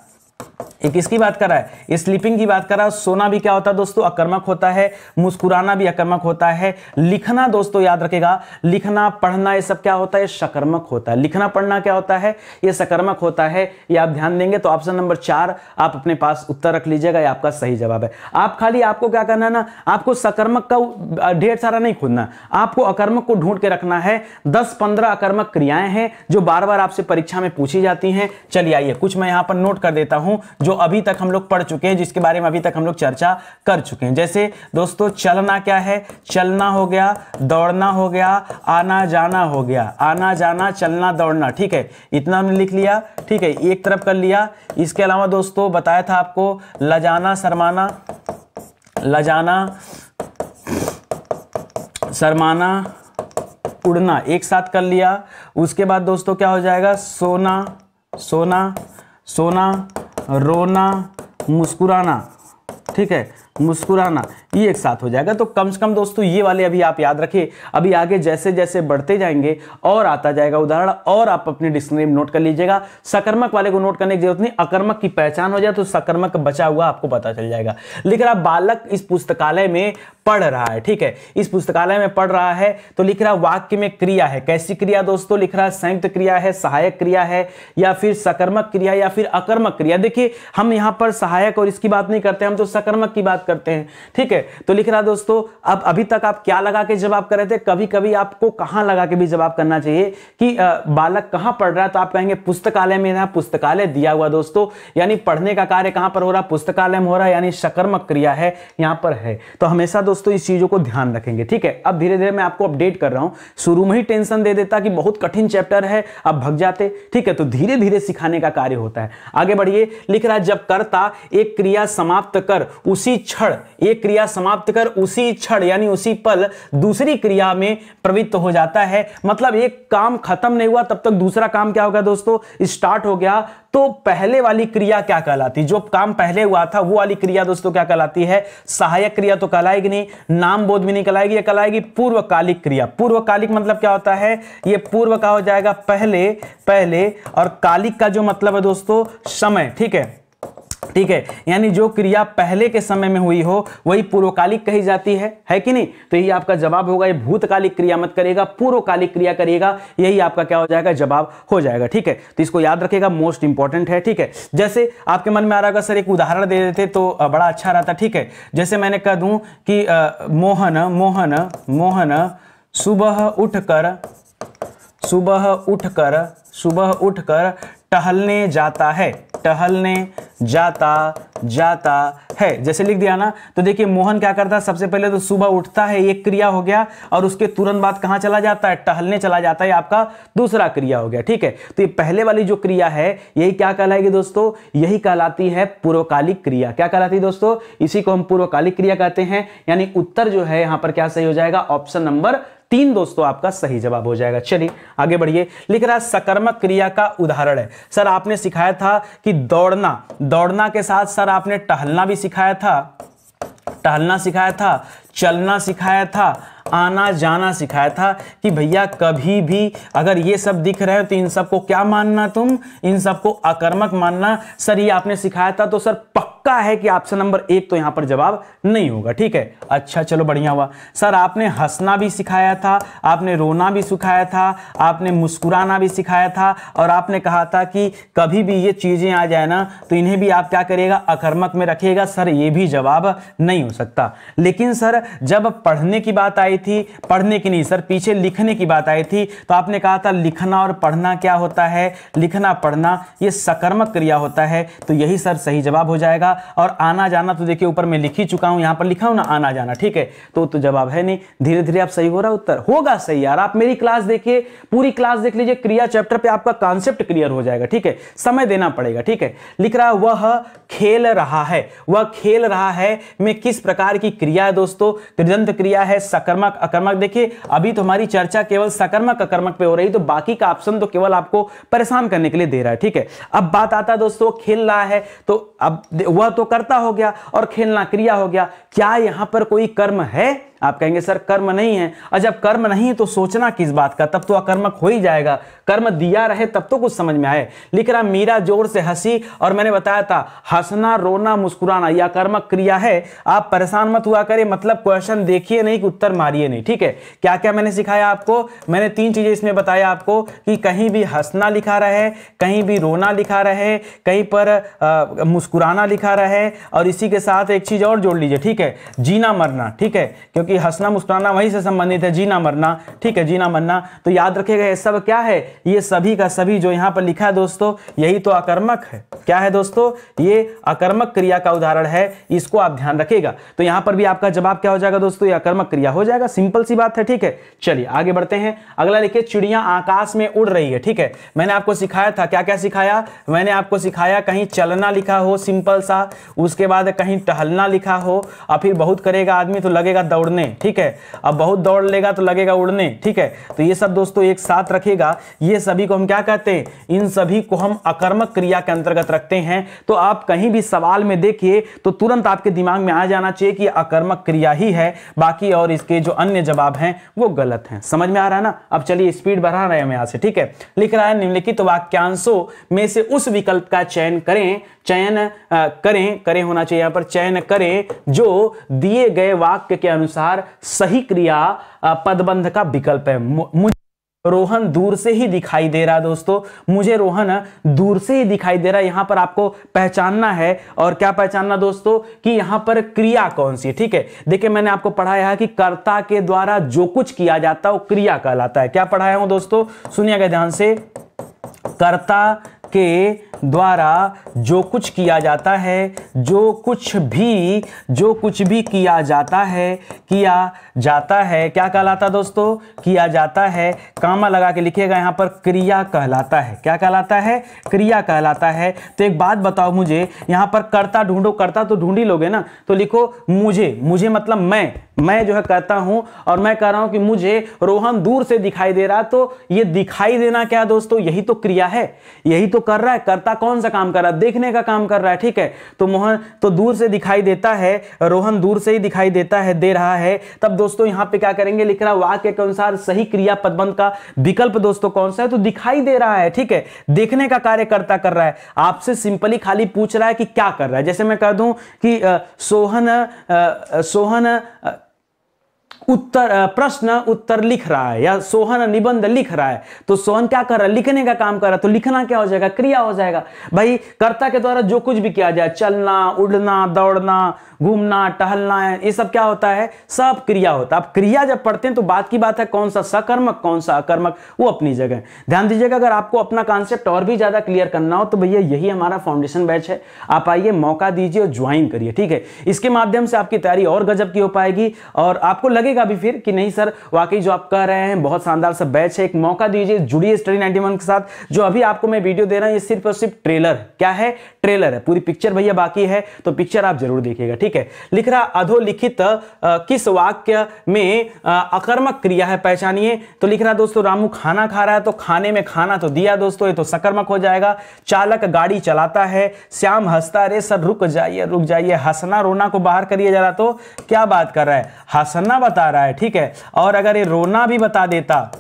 ये किसकी बात कर रहा है, ये स्लीपिंग की बात कर रहा है। सोना भी क्या होता है दोस्तों, अकर्मक होता है। मुस्कुराना भी अकर्मक होता है। लिखना दोस्तों याद रखेगा, लिखना पढ़ना ये सब क्या होता है, सकर्मक होता है। लिखना पढ़ना क्या होता है, ये सकर्मक होता है। ये आप ध्यान देंगे तो ऑप्शन नंबर 4 आप अपने पास उत्तर रख लीजिएगा, ये आपका सही जवाब है। आप खाली आपको क्या करना है ना, आपको सकर्मक का ढेर सारा नहीं खोजना, आपको अकर्मक को ढूंढ के रखना है। 10-15 अकर्मक क्रियाएं हैं जो बार बार आपसे परीक्षा में पूछी जाती हैं। चलिए आइए कुछ मैं यहां पर नोट कर देता हूं जो अभी तक हम लोग पढ़ चुके हैं, जिसके बारे में अभी तक हम लोग चर्चा कर चुके हैं। जैसे दोस्तों चलना क्या है, चलना हो गया, दौड़ना हो गया, आना जाना हो गया, आना जाना चलना दौड़ना, ठीक है, इतना हमने लिख लिया, ठीक है, एक तरफ कर लिया। इसके अलावा दोस्तों बताया था आपको लजाना शर्माना, लजाना शर्माना, उड़ना एक साथ कर लिया। उसके बाद दोस्तों क्या हो जाएगा, सोना सोना सोना, रोना, मुस्कुराना, ठीक है, मुस्कुराना, ये एक साथ हो जाएगा। तो कम से कम दोस्तों ये वाले अभी आप याद रखिए। अभी आगे जैसे जैसे बढ़ते जाएंगे और आता जाएगा उदाहरण, और आप अपने डिक्शनरी में नोट कर लीजिएगा। सकर्मक वाले को नोट करने की जरूरत नहीं, अकर्मक की पहचान हो जाए तो सकर्मक बचा हुआ आपको पता चल जाएगा। लिख रहा बालक इस पुस्तकालय में पढ़ रहा है, ठीक है, इस पुस्तकालय में पढ़ रहा है। तो लिख रहा वाक्य में क्रिया है, कैसी क्रिया दोस्तों, लिख रहा संयुक्त क्रिया है, सहायक क्रिया है, या फिर सकर्मक क्रिया, या फिर अकर्मक क्रिया। देखिए हम यहां पर सहायक और इसकी बात नहीं करते, हम तो सकर्मक की बात करते हैं, ठीक है। तो लिख रहा है दोस्तों, अब अभी तक आप क्या लगा के जवाब कर रहे थे, कभी कभी आपको कहां लगा के भी जवाब करना चाहिए कि बालक कहां पढ़ रहा है, तो आप कहेंगे पुस्तकालय में। ना, पुस्तकालय दिया हुआ दोस्तों, यानी पढ़ने का कार्य कहां पर हो रहा है, पुस्तकालय में हो रहा है, यानी सकर्मक क्रिया है यहां पर है। तो हमेशा दोस्तों इस चीजों को ध्यान रखेंगे, ठीक है। अब धीरे धीरे मैं आपको अपडेट कर रहा हूं, शुरू में ही टेंशन दे देता कि बहुत कठिन चैप्टर है, अब भग जाते, ठीक है। तो धीरे धीरे सिखाने का कार्य होता है। आगे बढ़िए, लिख रहा है जब कर्ता एक क्रिया समाप्त कर उसी क्षण, एक क्रिया समाप्त कर उसी क्षण यानी उसी पल दूसरी क्रिया में प्रवृत्त हो जाता है, मतलब एक काम खत्म नहीं हुआ तब तक दूसरा काम क्या होगा दोस्तों, स्टार्ट हो गया। तो पहले वाली क्रिया क्या कहलाती, जो काम पहले हुआ था वो वाली क्रिया दोस्तों क्या कहलाती है, सहायक क्रिया तो कहलाएगी नहीं, नाम बोध भी नहीं कहलाएगी, ये कहलाएगी पूर्वकालिक क्रिया। पूर्वकालिक मतलब क्या होता है, ये पूर्व का हो जाएगा पहले, पहले, और कालिक का जो मतलब है दोस्तों समय, ठीक है, ठीक है। यानी जो क्रिया पहले के समय में हुई हो वही पूर्वकालिक कही जाती है कि नहीं। तो यही आपका जवाब होगा, ये भूतकालिक क्रिया मत करेगा, पूर्वकालिक क्रिया करिएगा, यही आपका क्या हो जाएगा, जवाब हो जाएगा, ठीक है। तो इसको याद रखिएगा, मोस्ट इंपॉर्टेंट है, ठीक है। जैसे आपके मन में आ रहा होगा सर एक उदाहरण दे देते तो बड़ा अच्छा रहता, ठीक है। जैसे मैंने कह दूं कि मोहन मोहन मोहन सुबह उठकर टहलने जाता है, टहलने जाता है, जैसे लिख दिया ना। तो देखिए मोहन क्या करता है, सबसे पहले तो सुबह उठता है, एक क्रिया हो गया, और उसके तुरंत बाद कहां चला जाता है, टहलने चला जाता है, आपका दूसरा क्रिया हो गया, ठीक है। तो ये पहले वाली जो क्रिया है यही क्या कहलाएगी दोस्तों, यही कहलाती है पूर्वकालिक क्रिया। क्या कहलाती है दोस्तों, इसी को हम पूर्वकालिक क्रिया कहते हैं। यानी उत्तर जो है यहां पर क्या सही हो जाएगा, ऑप्शन नंबर 3 दोस्तों आपका सही जवाब हो जाएगा। चलिए आगे बढ़िए, लिख रहा है सकर्मक क्रिया का उदाहरण है। सर आपने सिखाया था कि दौड़ना के साथ सर आपने टहलना भी सिखाया था, चलना सिखाया था, आना जाना सिखाया था कि भैया कभी भी अगर ये सब दिख रहे हो तो इन सबको क्या मानना, तुम इन सबको अकर्मक मानना। सर ये आपने सिखाया था, तो सर पक्का है कि ऑप्शन नंबर 1 तो यहां पर जवाब नहीं होगा, ठीक है। अच्छा चलो बढ़िया हुआ। सर आपने हंसना भी सिखाया था, आपने रोना भी सिखाया था, आपने मुस्कुराना भी सिखाया था, और आपने कहा था कि कभी भी ये चीजें आ जाए ना तो इन्हें भी आप क्या करिएगा, अकर्मक में रखिएगा। सर ये भी जवाब नहीं हो सकता। लेकिन सर जब पढ़ने की बात आई थी, पढ़ने की नहीं सर, पीछे लिखने की बात आई थी, तो आपने कहा था लिखना और पढ़ना क्या होता है, लिखना पढ़ना ये सकर्मक क्रिया होता है। तो यही सर सही जवाब हो जाएगा। और आना जाना तो देखिए ऊपर मैं लिख ही चुका हूं, यहां पर लिखा हूं ना आना जाना, ठीक है। तो जवाब है नहीं। धीरे धीरे आप सही हो रहा, उत्तर होगा सही यार। आप मेरी क्लास देखिए, पूरी क्लास देख लीजिए, क्रिया चैप्टर पे आपका कॉन्सेप्ट क्लियर हो जाएगा, ठीक है। समय देना पड़ेगा, ठीक है। लिख रहा है वह खेल रहा है, वह खेल रहा है में किस प्रकार की क्रिया है दोस्तों, कृदंत क्रिया है, सकर्मक अकर्मक। देखिए अभी तो हमारी चर्चा केवल सकर्मक अकर्मक पे हो रही, तो बाकी का ऑप्शन तो केवल आपको परेशान करने के लिए दे रहा है, ठीक है। अब बात आता है दोस्तों खेल रहा है, तो अब वह तो करता हो गया और खेलना क्रिया हो गया। क्या यहां पर कोई कर्म है? आप कहेंगे सर कर्म नहीं है। और जब कर्म नहीं है तो सोचना किस बात का, तब तो अकर्मक हो ही जाएगा। कर्म दिया रहे तब तो कुछ समझ में आए। लिख रहा मीरा जोर से हंसी, और मैंने बताया था हंसना रोना मुस्कुराना यह कर्मक क्रिया है। आप परेशान मत हुआ करें, मतलब क्वेश्चन देखिए नहीं कि उत्तर मारिए नहीं, ठीक है। क्या क्या मैंने सिखाया आपको, मैंने 3 चीजें इसमें बताया आपको कि कहीं भी हंसना लिखा रहे, कहीं भी रोना लिखा रहे, कहीं पर मुस्कुराना लिखा रहे, और इसी के साथ एक चीज और जोड़ लीजिए, ठीक है, जीना मरना, ठीक है, क्योंकि हंसना मुस्कुराना वही से संबंधित है, जीना मरना, ठीक है, जीना मरना। तो याद रखिएगा ये सब क्या है, ये सभी का सभी जो यहां पर लिखा है दोस्तों यही तो अकर्मक है। क्या है दोस्तों, ये अकर्मक क्रिया का उदाहरण है, इसको आप ध्यान रखिएगा। तो यहां पर भी आपका जवाब क्या हो जाएगा दोस्तों, ये अकर्मक क्रिया हो जाएगा। सिंपल सी बात है, ठीक है। चलिए आगे बढ़ते हैं। अगला लिखिए चिड़िया आकाश में उड़ रही है, ठीक है। मैंने आपको सिखाया था, क्या क्या सिखाया, मैंने आपको सिखाया कहीं चलना लिखा हो सिंपल सा, उसके बाद कहीं टहलना लिखा हो, और फिर बहुत करेगा आदमी तो लगेगा दौड़ने, ठीक है। अब बहुत दौड़ लेगा तो लगेगा उड़ने, ठीक है। तो ये सब दोस्तों एक साथ रखेगा, ये सभी को हम क्या कहते हैं, इन सभी को हम अकर्मक क्रिया के अंतर्गत रखते हैं। तो आप कहीं भी सवाल में देखिए तो तुरंत आपके दिमाग में आ जाना चाहिए कि अकर्मक क्रिया ही है, बाकी और इसके जो अन्य जवाब हैं वो गलत हैं। समझ में आ रहा है ना। अब चलिए स्पीड बढ़ा रहे हैं यहां से, ठीक है। लिख रहा है निम्नलिखित वाक्यांशों में से उस विकल्प का चयन करें, करें होना चाहिए यहां पर, चयन करें जो दिए गए वाक्य के अनुसार सही क्रिया पदबंध का विकल्प है। रोहन दूर से ही दिखाई दे रहा है दोस्तों, मुझे रोहन दूर से ही दिखाई दे रहा है। यहां पर आपको पहचानना है, और क्या पहचानना दोस्तों कि यहां पर क्रिया कौन सी है। ठीक है, देखिए मैंने आपको पढ़ाया है कि कर्ता के द्वारा जो कुछ किया जाता है वो क्रिया कहलाता है। क्या पढ़ाया हूं दोस्तों, सुनिएगा ध्यान से। कर्ता के द्वारा जो कुछ किया जाता है, जो कुछ भी किया जाता है, क्या कहलाता है दोस्तों, किया जाता है। कामा लगा के लिखिएगा, यहां पर क्रिया कहलाता है। क्या कहलाता है, क्रिया कहलाता है। तो एक बात बताओ मुझे, यहां पर कर्ता ढूंढो, कर्ता तो ढूंढ ही लोगे ना, तो लिखो मुझे मतलब मैं जो है करता हूं, और मैं कह रहा हूं कि मुझे रोहन दूर से दिखाई दे रहा है। तो ये दिखाई देना क्या दोस्तों, यही तो क्रिया है, यही तो कर रहा है। कर्ता कौन सा काम कर रहा है, देखने का काम कर रहा है। ठीक है, तो मोहन तो दूर से दिखाई देता है, रोहन दूर से ही दिखाई देता है, दे रहा है। तब दोस्तों यहां पे क्या करेंगे, लिख रहा वाक्य के अनुसार सही क्रिया पदबंध का विकल्प दोस्तों कौन सा है, तो दिखाई दे रहा है। ठीक है, देखने का कार्य कर्ता कर रहा है। आपसे सिंपली खाली पूछ रहा है कि क्या कर रहा है। जैसे मैं कह दूं कि सोहन प्रश्न उत्तर लिख रहा है, या सोहन निबंध लिख रहा है, तो सोहन क्या कर रहा है, लिखने का काम कर रहा है। तो लिखना क्या हो जाएगा, क्रिया हो जाएगा। भाई कर्ता के द्वारा जो कुछ भी किया जाए, चलना, उड़ना, दौड़ना, घूमना, टहलना, ये सब क्या होता है, सब क्रिया होता है। अब क्रिया जब पढ़ते हैं तो बात की बात है कौन सा सकर्मक कौन सा अकर्मक, वो अपनी जगह। ध्यान दीजिएगा, अगर आपको अपना कॉन्सेप्ट और भी ज्यादा क्लियर करना हो तो भैया यही हमारा फाउंडेशन बैच है। आप आइए, मौका दीजिए और ज्वाइन करिए। ठीक है, इसके माध्यम से आपकी तैयारी और गजब की हो पाएगी, और आपको लगेगा भी फिर कि नहीं सर वाकई जो आप कह रहे हैं बहुत शानदार सा बैच है। एक मौका दीजिए, जुड़िए स्टडी 91 के साथ। जो अभी आपको मैं वीडियो दे रहा हूं ये सिर्फ और सिर्फ ट्रेलर, क्या है, ट्रेलर है। पूरी पिक्चर भैया बाकी है, तो पिक्चर आप जरूर देखिएगा। ठीक है, लिख रहा अधोलिखित किस वाक्य में अकर्मक क्रिया है, पहचानिए। तो लिख रहा दोस्तों रामू खाना खा रहा है, तो खाने में खाना तो दिया दोस्तों, ये तो सकर्मक हो जाएगा। चालक गाड़ी चलाता है, श्याम हंसता, अरे सर रुक जाइए, हंसना रोना को बाहर करिए जरा, तो क्या बात कर रहा है, हंसना बता रहा है। ठीक है, और अगर ये रोना भी बता देता,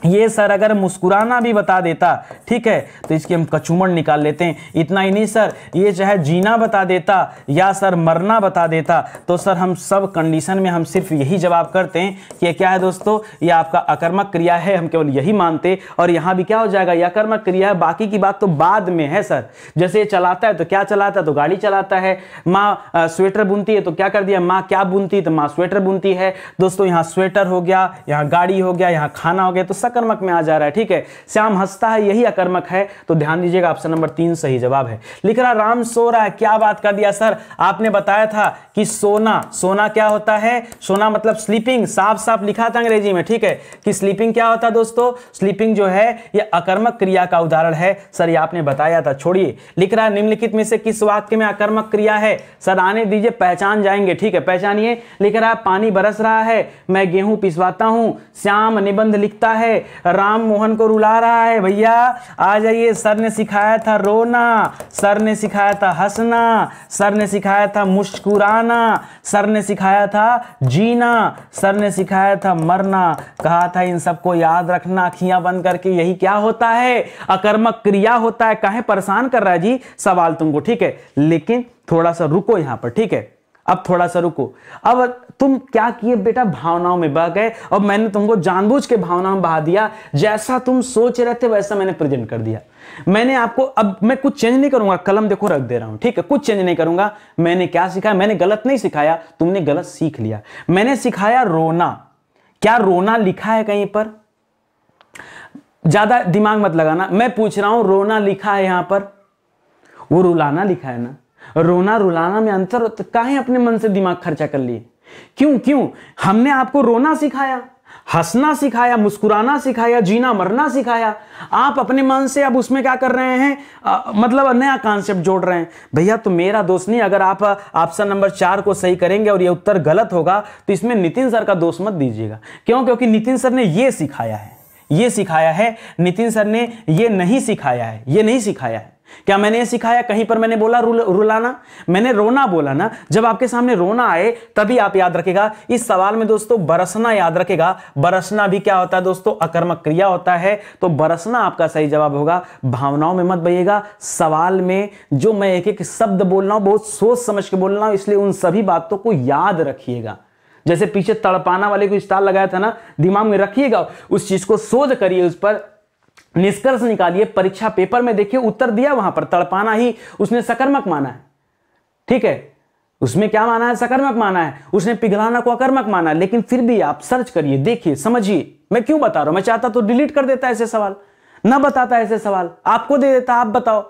ये सर अगर मुस्कुराना भी बता देता, ठीक है, तो इसकी हम कचूमड़ निकाल लेते हैं। इतना ही नहीं सर, ये चाहे जीना बता देता या सर मरना बता देता, तो सर हम सब कंडीशन में हम सिर्फ यही जवाब करते हैं कि ये क्या है दोस्तों, ये आपका अकर्मक क्रिया है, हम केवल यही मानते। और यहां भी क्या हो जाएगा, ये अकर्मक क्रिया है, बाकी की बात तो बाद में है सर। जैसे ये चलाता है तो क्या चलाता है, तो गाड़ी चलाता है। माँ स्वेटर बुनती है, तो क्या कर दिया, माँ क्या बुनती है, तो माँ स्वेटर बुनती है। दोस्तों यहाँ स्वेटर हो गया, यहाँ गाड़ी हो गया, यहाँ खाना हो गया, तो सकर्मक में आ जा रहा है। ठीक है, श्याम हंसता है, यही अकर्मक है। तो ध्यान दीजिएगा, ऑप्शन नंबर 3 सही जवाब है। लिख रहा राम सो रहा है, क्या बात कर दिया सर, आपने बताया था कि सोना क्या होता है, सोना मतलब स्लीपिंग, साफ साफ लिखा था अंग्रेजी में। ठीक है, कि स्लीपिंग क्या होता है दोस्तों, स्लीपिंग जो है ये अकर्मक क्रिया का उदाहरण है सर, ये आपने बताया था, छोड़िए। लिख रहा निम्नलिखित में से किस वाक्य में अकर्मक क्रिया है, सर आने दीजिए, पहचान जाएंगे। ठीक है, पहचानिए। लिख रहा पानी बरस रहा है, मैं गेहूं पिसवाता हूं, श्याम निबंध लिखता है, राम मोहन को रुला रहा है। भैया आ जाइए, सर ने सिखाया था रोना, सर ने सिखाया था हंसना, सर ने सिखाया था मुस्कुराना, सर ने सिखाया था जीना, सर ने सिखाया था मरना। कहा था इन सबको याद रखना, अखियां बंद करके। यही क्या होता है, अकर्मक क्रिया होता है। काहे परेशान कर रहा है जी सवाल तुमको। ठीक है, लेकिन थोड़ा सा रुको यहां पर। ठीक है, अब थोड़ा सा रुको। अब तुम क्या किए बेटा, भावनाओं में बह गए, और मैंने तुमको जानबूझ के भावनाओं में बहा दिया। जैसा तुम सोच रहे थे वैसा मैंने प्रेजेंट कर दिया। मैंने आपको, अब मैं कुछ चेंज नहीं करूंगा, कलम देखो रख दे रहा हूं। ठीक है, कुछ चेंज नहीं करूंगा। मैंने क्या सिखाया, मैंने गलत नहीं सिखाया, तुमने गलत सीख लिया। मैंने सिखाया रोना। क्या रोना लिखा है कहीं पर, ज्यादा दिमाग मत लगाना। मैं पूछ रहा हूं रोना लिखा है यहां पर, वो रुलाना लिखा है ना। रोना रुलाना में अंतर होता, काहे अपने मन से दिमाग खर्चा कर लिए, क्यों हमने आपको रोना सिखाया, हंसना सिखाया, मुस्कुराना सिखाया, जीना मरना सिखाया। आप अपने मन से अब उसमें क्या कर रहे हैं, मतलब नया कॉन्सेप्ट जोड़ रहे हैं। भैया तो मेरा दोष नहीं, अगर आप ऑप्शन नंबर 4 को सही करेंगे और ये उत्तर गलत होगा तो इसमें नितिन सर का दोष मत दीजिएगा। क्यों, क्योंकि नितिन सर ने ये सिखाया है, ये सिखाया है। नितिन सर ने ये नहीं सिखाया है, ये नहीं सिखाया है। क्या मैंने ये सिखाया, कहीं पर मैंने बोला रुलाना, मैंने रोना बोला ना। जब आपके सामने रोना आए तभी आप याद रखेगा। इस सवाल में दोस्तों बरसना याद रखेगा। बरसना भी क्या होता है दोस्तों, अकर्मक क्रिया होता है। तो बरसना आपका सही जवाब होगा। भावनाओं में मत बहिएगा। सवाल में जो मैं एक एक शब्द बोल रहा हूं बहुत सोच समझ के बोल रहा हूं, इसलिए उन सभी बातों को याद रखिएगा। जैसे पीछे तड़पाना वाले को स्टार लगाया था ना, दिमाग में रखिएगा, उस चीज को शोध करिए, उस पर निष्कर्ष निकालिए, परीक्षा पेपर में देखिए उत्तर दिया वहां पर तड़पाना ही उसने सकर्मक माना है, ठीक है, उसमें क्या माना है, सकर्मक माना है, उसने पिघलाना को अकर्मक माना है। लेकिन फिर भी आप सर्च करिए, देखिए, समझिए मैं क्यों बता रहा हूं। मैं चाहता तो डिलीट कर देता ऐसे सवाल, ना बताता ऐसे सवाल, आपको दे देता, आप बताओ,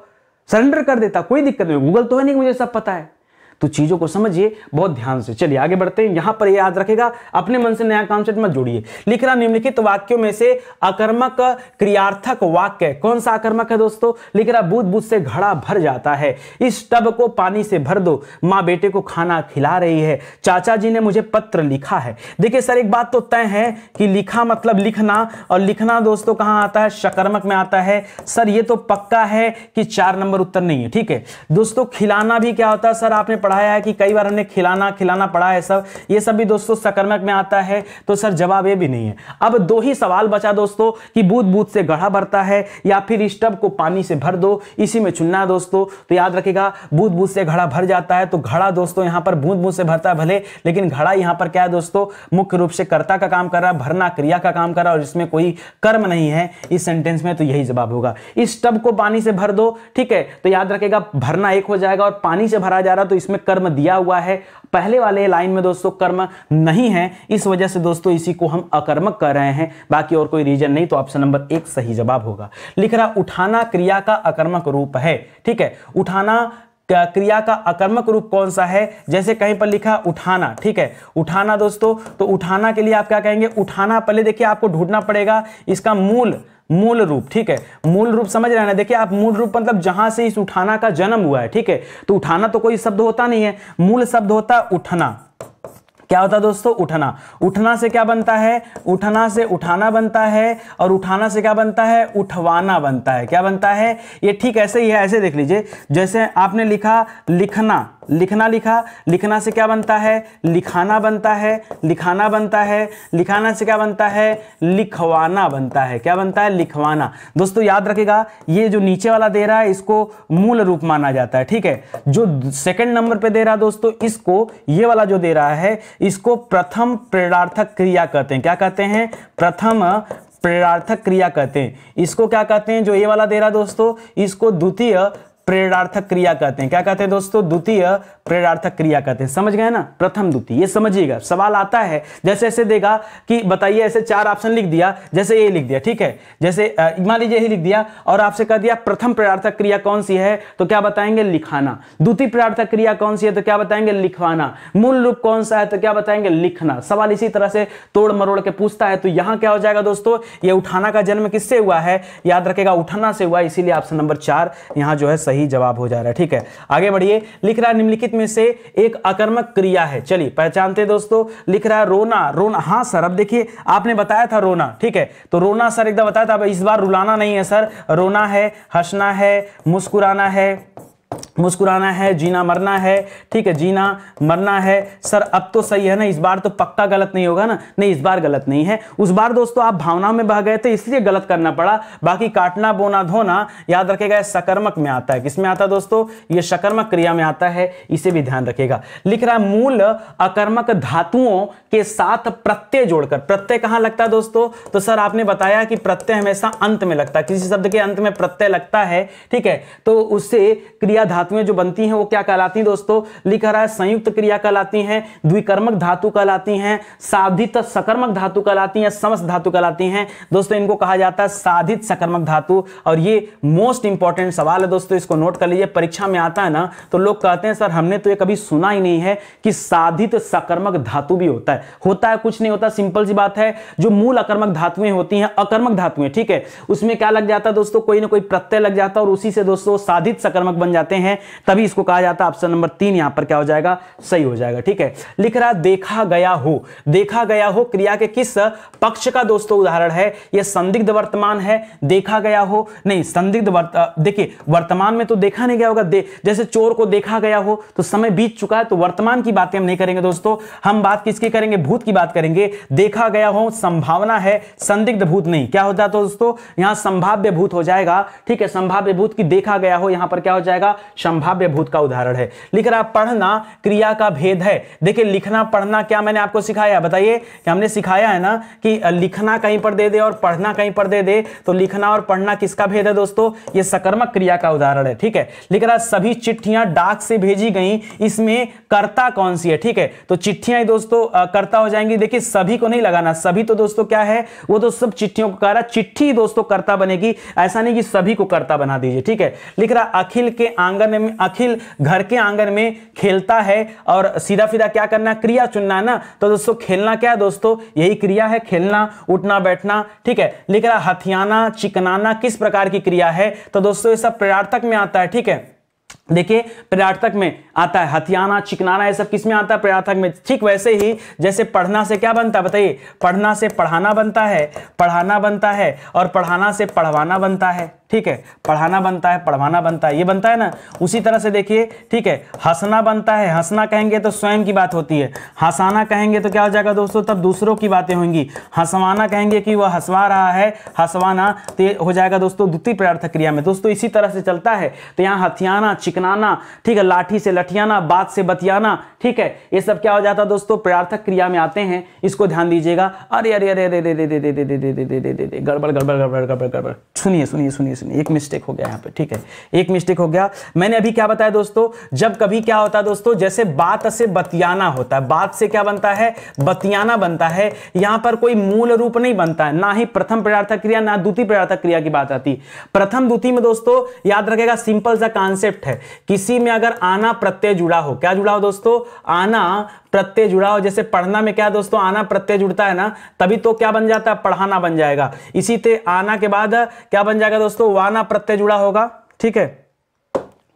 सरेंडर कर देता, कोई दिक्कत नहीं, गूगल तो है नहीं मुझे सब पता है। तो चीजों को समझिए बहुत ध्यान से। चलिए आगे बढ़ते हैं। यहां पर याद रखेगा, अपने मन से नया कॉन्सेप्ट मत जोड़िए। लिख रहा निम्नलिखित वाक्यों में से अकर्मक क्रियार्थक वाक्य कौन सा अकर्मक है दोस्तों? लिख रहा बूंद बूंद से घड़ा भर जाता है, इस टब को पानी से भर दो, माँ बेटे को खाना खिला रही है, चाचा जी ने मुझे पत्र लिखा है। देखिए सर एक बात तो तय है कि लिखा मतलब लिखना, और लिखना दोस्तों कहां आता है? शकर्मक में आता है। सर ये तो पक्का है कि 4 नंबर उत्तर नहीं है, ठीक है दोस्तों। खिलाना भी क्या होता है सर? आपने पढ़ाया है कि कई बार हमने खिलाना खिलाना पढ़ा है सब, ये सब भी दोस्तों सकर्मक में आता है। तो सर जवाब ये भी नहीं है। अब 2 ही सवाल बचा दोस्तों कि बूंद बूंद से घड़ा भरता है या फिर इस टब को पानी से भर दो, इसी में चुनना है दोस्तों। तो याद रखिएगा बूंद बूंद से घड़ा भर जाता है, तो घड़ा दोस्तों यहां पर बूंद बूंद से भरता है भले, लेकिन घड़ा यहां पर क्या है दोस्तों? मुख्य रूप से कर्ता का काम कर रहा है, भरना क्रिया का काम कर रहा है, और इसमें कोई कर्म नहीं है इस सेंटेंस में। तो यही जवाब होगा, इस टब को पानी से भर दो, ठीक है। तो याद रखिएगा भरना एक हो जाएगा, और पानी से भरा जा रहा तो इसमें कर्म दिया हुआ है। पहले वाले लाइन में दोस्तों कर्म नहीं है, इस वजह से दोस्तों इसी को हम अकर्मक कर रहे हैं, बाकी और कोई रीजन नहीं। तो ऑप्शन नंबर 1 सही जवाब होगा। लिख रहा उठाना क्रिया का अकर्मक रूप है, ठीक है। उठाना क्रिया का अकर्मक रूप कौन सा है? जैसे कहीं पर लिखा उठाना, ठीक है, उठाना दोस्तों, तो उठाना के लिए आप क्या कहेंगे? उठाना पहले देखिए आपको ढूंढना पड़ेगा इसका मूल रूप, ठीक है। मूल रूप समझ रहे हैं ना? देखिए आप मूल रूप मतलब जहां से इस उठाना का जन्म हुआ है, ठीक है। तो उठाना तो कोई शब्द होता नहीं है, मूल शब्द होता है उठना। क्या होता है दोस्तों? उठना। उठना से क्या बनता है? उठना से उठाना बनता है, और उठाना से क्या बनता है? उठवाना बनता है। क्या बनता है? ये ठीक ऐसे ही है, ऐसे देख लीजिए। जैसे आपने लिखा लिखना, लिखना लिखा, लिखना से क्या बनता है? लिखाना बनता है, लिखाना बनता है, लिखाना से क्या बनता है? लिखवाना बनता है। क्या बनता है? लिखवाना। दोस्तों याद रखिएगा ये जो नीचे वाला दे रहा है इसको मूल रूप माना जाता है, ठीक है। जो सेकंड नंबर पे दे रहा है दोस्तों इसको, ये वाला जो दे रहा है इसको प्रथम प्रेरणार्थक क्रिया कहते हैं। क्या कहते हैं? प्रथम प्रेरणार्थक क्रिया कहते हैं। इसको क्या कहते हैं? जो ये वाला दे रहा है दोस्तों इसको द्वितीय प्रेरणार्थक क्रिया कहते हैं। क्या कहते हैं दोस्तों? द्वितीय प्रेरणार्थक क्रिया कहते हैं। समझ गए ना? प्रथम द्वितीय, ये समझिएगा। सवाल आता है जैसे ऐसे देगा कि बताइए, ऐसे 4 ऑप्शन लिख दिया, जैसे ये लिख दिया, ठीक है। जैसे मान लीजिए यही लिख दिया और आपसे कह दिया प्रथम प्रेरणार्थक क्रिया कौन सी है, तो क्या बताएंगे? लिखाना। द्वितीय प्रेरणार्थक क्रिया कौन सी है, तो क्या बताएंगे? लिखवाना। मूल रूप कौन सा है, तो क्या बताएंगे? लिखना। सवाल इसी तरह से तोड़ मरोड़ के पूछता है। तो यहां क्या हो जाएगा दोस्तों? ये उठाना का जन्म किससे हुआ है? याद रखेगा उठाना से हुआ, इसीलिए ऑप्शन नंबर 4 यहां जो है सही जवाब हो जा रहा है, ठीक है। आगे बढ़िए। लिख रहा है निम्नलिखित में से एक अकर्मक क्रिया है, चलिए पहचानते दोस्तों। लिख रहा है रोना, रोना। हाँ सर, अब देखिए आपने बताया था रोना, ठीक है। तो रोना सर एकदम बताया था, अब इस बार रुलाना नहीं है सर, रोना है, हंसना है, मुस्कुराना है, मुस्कुराना है, जीना मरना है, ठीक है, जीना मरना है। सर अब तो सही है ना? इस बार तो पक्का गलत नहीं होगा ना? नहीं, इस बार गलत नहीं है। उस बार दोस्तों आप भावना में बह गए थे इसलिए गलत करना पड़ा। बाकी काटना, बोना, धोना याद रखेगा सकर्मक में आता है। किसमें आता है दोस्तों? ये सकर्मक क्रिया में आता है, इसे भी ध्यान रखेगा। लिख रहा है मूल अकर्मक धातुओं के साथ प्रत्यय जोड़कर। प्रत्यय कहां लगता है दोस्तों? तो सर आपने बताया कि प्रत्यय हमेशा अंत में लगता है, किसी शब्द के अंत में प्रत्यय लगता है, ठीक है। तो उससे क्रिया धातुएं जो बनती हैं वो क्या कहलाती हैं दोस्तों? लिख रहा है संयुक्त क्रिया कहलाती हैं, द्विकर्मक धातु कहलाती हैं, साधित सकर्मक धातु कहलाती हैं, समस्त धातु कहलाती हैं। दोस्तों इनको कहा जाता है साधित सकर्मक धातु, और ये मोस्ट इंपॉर्टेंट सवाल है दोस्तों, इसको नोट कर लीजिए। परीक्षा में आता है ना तो लोग कहते हैं सर हमने तो ये कभी सुना ही नहीं है कि साधित सकर्मक धातु भी होता है। होता है, कुछ नहीं होता, सिंपल सी बात है। जो मूल अकर्मक धातुएं होती हैं, अकर्मक धातुएं, ठीक है, उसमें क्या लग जाता है दोस्तों? कोई ना कोई प्रत्यय लग जाता है, और उसी से दोस्तों साधित सकर्मक बन जाते हैं, तभी इसको कहा जाता है। ऑप्शन नंबर 3 यहां पर क्या हो जाएगा? सही हो जाएगा, ठीक है। लिख रहा देखा गया हो, देखा गया हो क्रिया के किस पक्ष का दोस्तों उदाहरण है? यह संदिग्ध वर्तमान है। देखा गया हो नहीं, संदिग्ध देखिए वर्तमान में तो देखा नहीं गया होगा। जैसे चोर को देखा गया हो तो समय बीत चुका है, तो वर्तमान की बातें हम नहीं करेंगे दोस्तों, हम बात किसकी करेंगे? भूत की बात करेंगे। देखा गया हो संभावना है, संदिग्ध भूत नहीं। क्या होता है दोस्तों? यहां संभाव्य भूत हो जाएगा, ठीक है। संभाव्य भूत की देखा गया हो, यहां पर क्या हो जाएगा? संभाव्य भूत का उदाहरण है। लिख रहा पढ़ना क्रिया का भेद है। देखिए लिखना पढ़ना क्या मैंने आपको सिखाया, बताइए कि हमने सिखाया है ना कि लिखना कहीं पर दे दे और पढ़ना कहीं पर दे दे, तो लिखना और पढ़ना किसका भेद है दोस्तों, ये सकर्मक क्रिया का उदाहरण है। ठीक है, लिख रहा सभी चिट्ठियां डाक से भेजी गई, इसमें कर्ता कौन सी है। ठीक है, तो चिट्ठियां दोस्तों कर्ता हो जाएंगी। देखिए सभी को नहीं लगाना, सभी तो दोस्तों क्या है, वो तो सब चिट्ठियों को कह रहा, चिट्ठी दोस्तों कर्ता बनेगी, ऐसा नहीं कि सभी को कर्ता बना दीजिए। ठीक है, लिख रहा अखिल के आंगन में, अखिल घर के आंगन में खेलता है, और सीधा सीधा क्या करना, क्रिया चुनना है ना, तो दोस्तों खेलना क्या है दोस्तों, यही क्रिया है, खेलना, उठना बैठना। ठीक है, लिख रहा हथियाना चिकनाना किस प्रकार की क्रिया है, तो दोस्तों ये सब प्रयार्थक में आता है। ठीक है, देखिए प्रयार्थक में आता है, हथियाना चिकनाना ये सब किस में आता है, प्रयार्थक में। ठीक वैसे ही जैसे पढ़ना से क्या बनता है बताइए, पढ़ना से पढ़ाना बनता है, पढ़ाना बनता है, और पढ़ाना से पढ़वाना बनता है। ठीक है, पढ़ाना बनता है, पढ़वाना बनता है, ये बनता है ना। उसी तरह से देखिए, ठीक है, हंसना बनता है, हंसना कहेंगे तो स्वयं की बात होती है, हंसाना कहेंगे तो क्या हो जाएगा दोस्तों, तब दूसरों की बातें होंगी, हंसवाना कहेंगे कि वह हंसवा रहा है, हंसवाना तो ये हो जाएगा दोस्तों द्वितीय प्रयार्थक क्रिया में। दोस्तों इसी तरह से चलता है, तो यहाँ हथियाना चिकनाना, ठीक है, लाठी से लठियाना, बात से बतियाना, ठीक है, ये सब क्या हो जाता है दोस्तों, प्रयार्थक क्रिया में आते हैं, इसको ध्यान दीजिएगा। अरे अरे अरे अरे गड़बड़ गड़बड़ गड़बड़ गड़बड़ गड़बड़, सुनिए सुनिए सुनिए सुनिए, एक मिस्टेक हो गया यहाँ पे। ठीक है, एक मिस्टेक हो गया। मैंने अभी क्या बताया दोस्तों, जब कभी क्या होता है दोस्तों, जैसे बात से बतियाना होता है, बात से क्या बनता है, बतियाना बनता है, यहां पर कोई मूल रूप नहीं बनता है, ना ही प्रथम प्रयार्थक क्रिया ना द्वितीय प्रयार्थक क्रिया की बात आती। प्रथम द्वितीय में दोस्तों याद रखेगा, सिंपल सा कॉन्सेप्ट है, किसी में अगर आना प्रत्यय जुड़ा हो, क्या जुड़ा हो दोस्तों, आना प्रत्यय जुड़ा हो, जैसे पढ़ना में क्या दोस्तों, आना प्रत्यय जुड़ता है ना, तभी तो क्या बन जाता है, पढ़ाना बन जाएगा। इसी ते आना के बाद क्या बन जाएगा दोस्तों, वाना प्रत्यय जुड़ा होगा। ठीक है,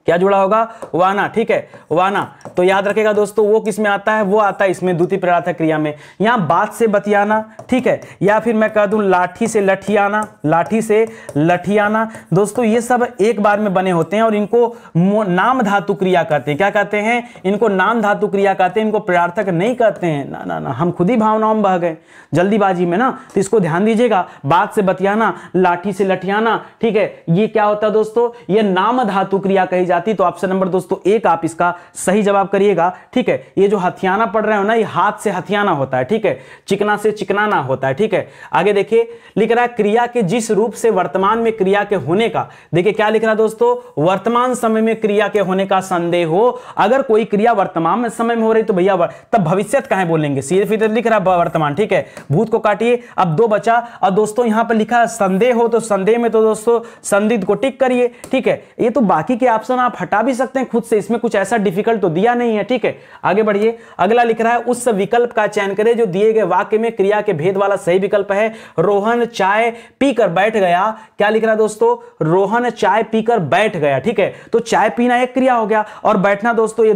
क्या जुड़ा होगा, वाना। ठीक है, वाना, तो याद रखेगा दोस्तों वो किस में आता है, वो आता है इसमें द्वितीय प्रयार्थक क्रिया में। यहां बात से बतियाना, ठीक है, या फिर मैं कह दूं लाठी से लठियाना, लाठी से लठियाना, दोस्तों ये सब एक बार में बने होते हैं और इनको नाम धातु क्रिया कहते हैं। क्या कहते हैं, इनको नाम धातु क्रिया कहते हैं, इनको प्रयार्थक नहीं कहते हैं। ना ना ना, हम खुद ही भावनाओं में बह गए जल्दीबाजी में ना, तो इसको ध्यान दीजिएगा। बात से बतियाना, लाठी से लठियाना, ठीक है, ये क्या होता है दोस्तों, ये नाम धातु क्रिया कही जाती। तो ऑप्शन नंबर दोस्तों एक आप इसका सही जवाब करिएगा। ठीक है, ये जो हथियाना पढ़ रहे हो ना, ये हाथ से हथियाना होता है। ठीक है, चिकना से चिकनाना होता है। ठीक है, आगे देखिए, लिख रहा है क्रिया के जिस रूप से वर्तमान में क्रिया के होने का, देखिए क्या लिख रहा है दोस्तों, वर्तमान समय में क्रिया के होने का संदेह हो। अगर कोई क्रिया वर्तमान में समय में हो रही तो भैया तब भविष्यत काहे बोलेंगे, सीधे लिख रहा है वर्तमान। ठीक है, भूत को काटिए, अब दो बचा। और दोस्तों यहां पर लिखा है संदेह हो, तो संदेह में तो दोस्तों संदिग्ध को टिक करिए। ठीक है, ये तो बाकी के ऑप्शन आप हटा भी सकते हैं खुद से, इसमें कुछ ऐसा डिफिकल्ट तो दिया नहीं है। ठीक है, आगे बढ़िए। अगला लिख रहा है उस विकल्प का चयन करें जो दिए गए वाक्य में क्रिया के भेद वाला सही विकल्प है। रोहन चाय पीकर बैठ गया, क्या लिख रहा है दोस्तों, रोहन चाय पीकर बैठ गया। ठीक है, तो चाय पीना एक क्रिया हो गया और बैठना दोस्तों ये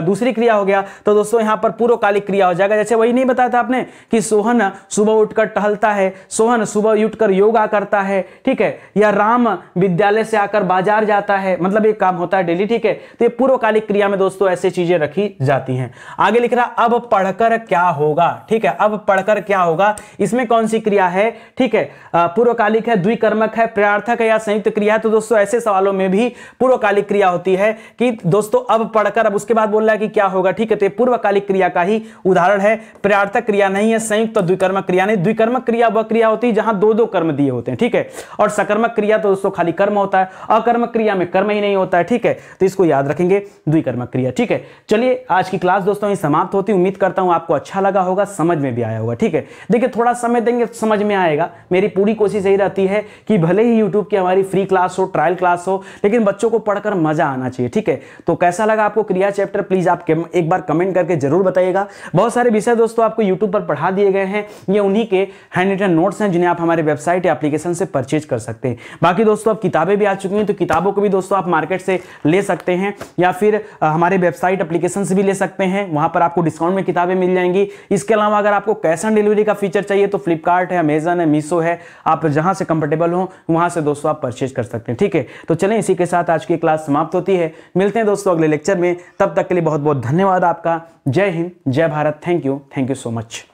दूसरी क्रिया हो गया। तो दोस्तों यहां पर पूर्वकालिक क्रिया हो जाएगा। जैसे वही नहीं बताया था आपने कि सोहन सुबह उठकर टहलता है, सोहन सुबह उठकर योगा करता है। ठीक है, या राम विद्यालय से आकर बाजार जाता है, मतलब एक काम होता है डेली। ठीक है, तो ये पूर्वकालिक क्रिया में दोस्तों ऐसी चीजें रखी जाती हैं। आगे लिख रहा अब पढ़कर क्या होगा। ठीक है, अब पढ़कर क्या होगा, इसमें कौन सी क्रिया है। ठीक है, पूर्वकालिक है, द्विकर्मक है, प्रयार्थक है या संयुक्त क्रिया है। तो दोस्तों ऐसे सवालों में भी पूर्वकालिक क्रिया होती है कि दोस्तों अब पढ़कर, अब उसके बाद बोल रहा है कि क्या होगा। ठीक है, तो ये पूर्वकालिक क्रिया का ही उदाहरण है, प्रयार्थक क्रिया नहीं है, संयुक्त तो द्विकर्मक क्रिया नहीं। द्विकर्मक क्रिया वह क्रिया होती है जहां दो दो कर्म दिए होते हैं। ठीक है, और सकर्मक क्रिया तो दोस्तों खाली कर्म होता है, अकर्मक क्रिया में कर्म ही नहीं होता है। ठीक है, तो इसको याद रखेंगे, द्विकर्मक क्रिया। ठीक है, चलिए आज की क्लास दोस्तों समाप्त होती। उम्मीद करता हूं आपको अच्छा लगा होगा, समझ में भी आया होगा। ठीक है, देखिए थोड़ा समय देंगे समझ में आएगा। मेरी पूरी कोशिश यही रहती है कि भले ही यूट्यूब की हमारी फ्री क्लास हो, ट्रायल क्लास हो, लेकिन बच्चों को पढ़कर मजा आना चाहिए। ठीक है, तो कैसा लगा आपको क्रिया चैप्टर, प्लीज आप एक बार कमेंट करके जरूर बताइएगा। बहुत सारे विषय दोस्तों आपको यूट्यूब पर पढ़ा दिए गए हैं, ये उन्हीं के हैंड रिटन नोट्स हैं जिन्हें आप हमारे वेबसाइट या एप्लीकेशन से परचेज कर सकते हैं। बाकी दोस्तों अब किताबें भी आ चुकी हैं, तो किताबों को भी दोस्तों आप मार्केट से ले सकते हैं या फिर हमारे वेबसाइट एप्लीकेशन से भी ले सकते हैं, वहां पर आपको डिस्काउंट में किताबें मिल जाएंगी। इसके अलावा अगर आपको कैश ऑन डिलीवरी का फीचर चाहिए तो फ्लिपकार्ट है, अमेजन है, मीशो है, आप जहां से कंफर्टेबल हो वहां से दोस्तों आप परचेज कर सकते हैं। ठीक है, तो चलें इसी के साथ आज की क्लास समाप्त होती है। मिलते हैं दोस्तों अगले लेक्चर में, तब तक के लिए बहुत बहुत धन्यवाद आपका। जय हिंद, जय Bharat, thank you so much.